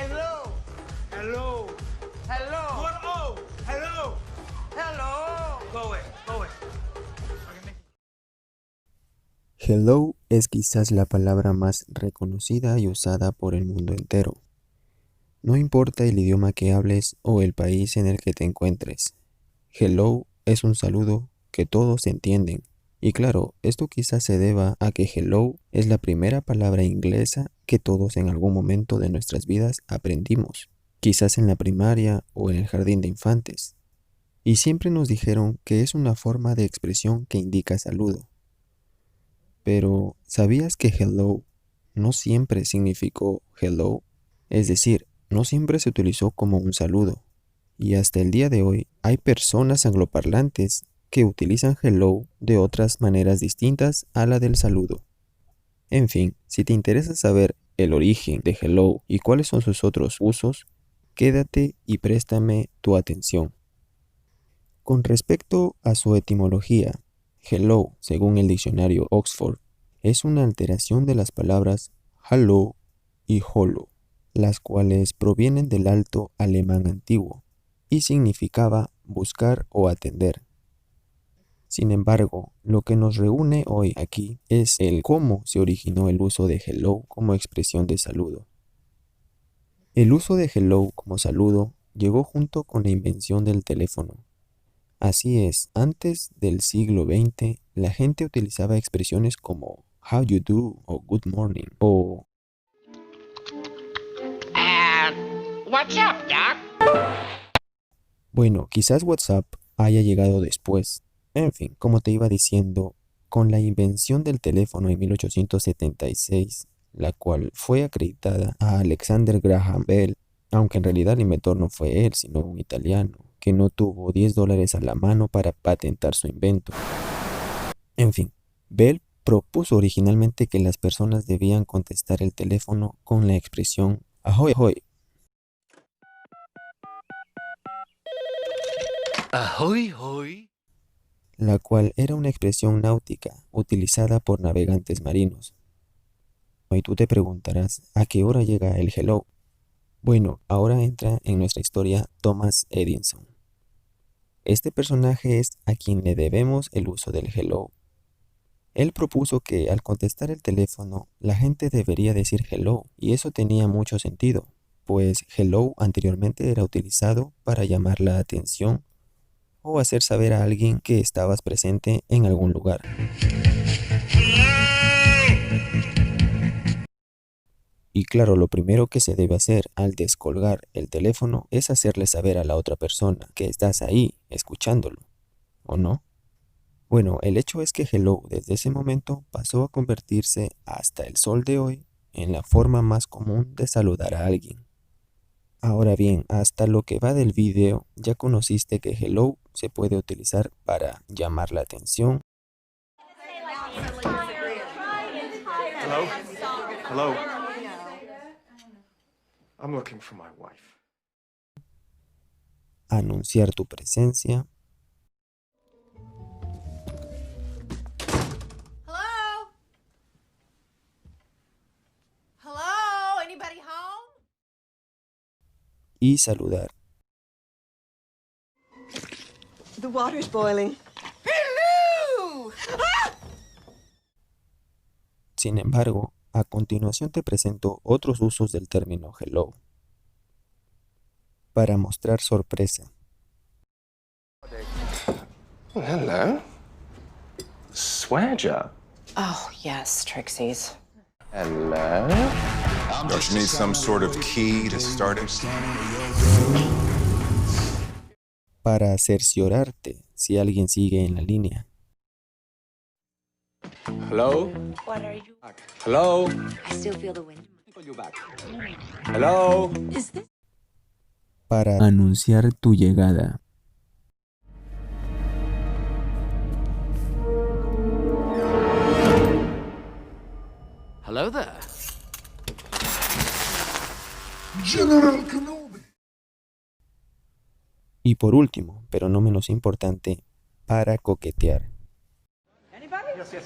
Hello. Hello. Hello. What? Oh, hello. Hello. Go away. Go away. Hello es quizás la palabra más reconocida y usada por el mundo entero. No importa el idioma que hables o el país en el que te encuentres. Hello es un saludo que todos entienden. Y claro, esto quizás se deba a que hello es la primera palabra inglesa que todos en algún momento de nuestras vidas aprendimos, quizás en la primaria o en el jardín de infantes. Y siempre nos dijeron que es una forma de expresión que indica saludo. Pero, ¿sabías que hello no siempre significó hello? Es decir, no siempre se utilizó como un saludo. Y hasta el día de hoy hay personas angloparlantes que utilizan hello de otras maneras distintas a la del saludo. En fin, si te interesa saber el origen de hello y cuáles son sus otros usos, quédate y préstame tu atención. Con respecto a su etimología, hello, según el diccionario Oxford, es una alteración de las palabras hallo y holo, las cuales provienen del alto alemán antiguo y significaba buscar o atender. Sin embargo, lo que nos reúne hoy aquí es el cómo se originó el uso de hello como expresión de saludo. El uso de hello como saludo llegó junto con la invención del teléfono. Así es, antes del siglo XX, la gente utilizaba expresiones como how you do o good morning o What's up, Doc? bueno, quizás WhatsApp haya llegado después. En fin, como te iba diciendo, con la invención del teléfono en 1876, la cual fue acreditada a Alexander Graham Bell, aunque en realidad el inventor no fue él, sino un italiano, que no tuvo $10 a la mano para patentar su invento. En fin, Bell propuso originalmente que las personas debían contestar el teléfono con la expresión ahoy ahoy, Ahoy, hoy. la cual era una expresión náutica utilizada por navegantes marinos. Y tú te preguntarás, ¿a qué hora llega el hello? Bueno, ahora entra en nuestra historia Thomas Edison. Este personaje es a quien le debemos el uso del hello. Él propuso que al contestar el teléfono, la gente debería decir hello, y eso tenía mucho sentido, pues hello anteriormente era utilizado para llamar la atención o hacer saber a alguien que estabas presente en algún lugar. Y claro, lo primero que se debe hacer al descolgar el teléfono es hacerle saber a la otra persona que estás ahí, escuchándolo, ¿o no? Bueno, el hecho es que hello desde ese momento pasó a convertirse hasta el sol de hoy en la forma más común de saludar a alguien. Ahora bien, hasta lo que va del video, ya conociste que hello se puede utilizar para llamar la atención, Hello. Hello. I'm looking for my wife. anunciar tu presencia, Hello? Hello? Anybody home? y saludar. The water's boiling. Hello! Sin embargo, a continuación te presento otros usos del término hello. Para mostrar sorpresa, Oh, hello. Swear jar. Oh, yes, Trixie's. Hello. Don't you need some sort of key to start it? para cerciorarte si alguien sigue en la línea, Hello. What are you? Hello. I still feel the wind. Hello. para anunciar tu llegada, Hello there. y por último, pero no menos importante, para coquetear. Yes, yes.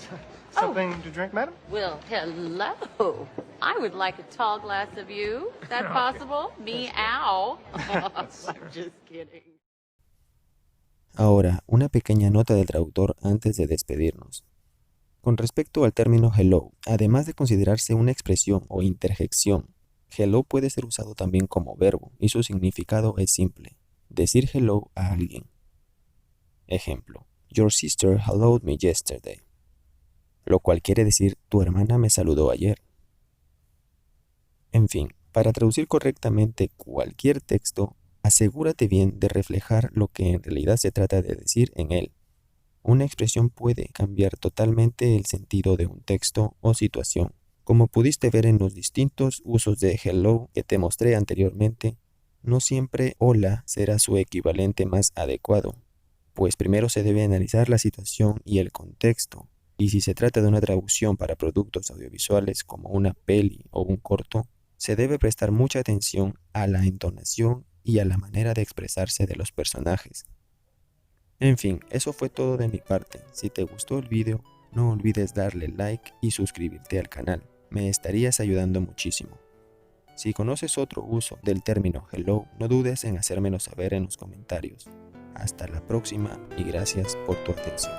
Something to drink, madam? Well, hello. I would like a tall glass of you. Is that possible? Meow. I'm just kidding. Ahora, una pequeña nota del traductor antes de despedirnos. Con respecto al término hello, además de considerarse una expresión o interjección, hello puede ser usado también como verbo y su significado es simple: decir hello a alguien. Ejemplo: Your sister helloed me yesterday, lo cual quiere decir tu hermana me saludó ayer. En fin, para traducir correctamente cualquier texto, asegúrate bien de reflejar lo que en realidad se trata de decir en él. Una expresión puede cambiar totalmente el sentido de un texto o situación. Como pudiste ver en los distintos usos de hello que te mostré anteriormente, no siempre hola será su equivalente más adecuado, pues primero se debe analizar la situación y el contexto, y si se trata de una traducción para productos audiovisuales como una peli o un corto, se debe prestar mucha atención a la entonación y a la manera de expresarse de los personajes. En fin, eso fue todo de mi parte. Si te gustó el video, no olvides darle like y suscribirte al canal. Me estarías ayudando muchísimo. Si conoces otro uso del término hello, no dudes en hacérmelo saber en los comentarios. Hasta la próxima y gracias por tu atención.